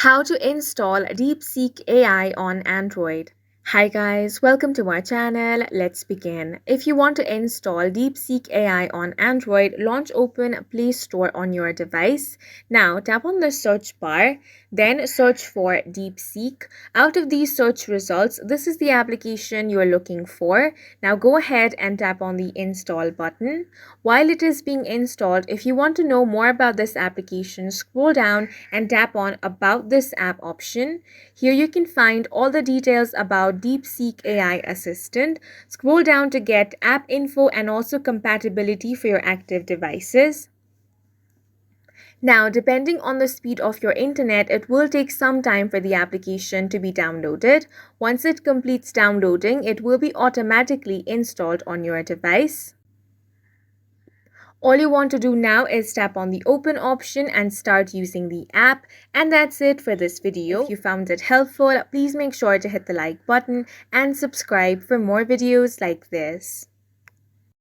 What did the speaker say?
How to install DeepSeek AI on Android. Hi guys, welcome to our channel. Let's begin. If you want to install DeepSeek AI on Android, launch open Play Store on your device. Now tap on the search bar, then search for DeepSeek. Out of these search results, this is the application you are looking for. Now go ahead and tap on the install button. While it is being installed, if you want to know more about this application, scroll down and tap on About this app option. Here you can find all the details about DeepSeek AI Assistant. Scroll down to get app info and also compatibility for your active devices. Now, depending on the speed of your internet, it will take some time for the application to be downloaded. Once it completes downloading, it will be automatically installed on your device. All you want to do now is tap on the open option and start using the app. And that's it for this video. If you found it helpful, please make sure to hit the like button and subscribe for more videos like this.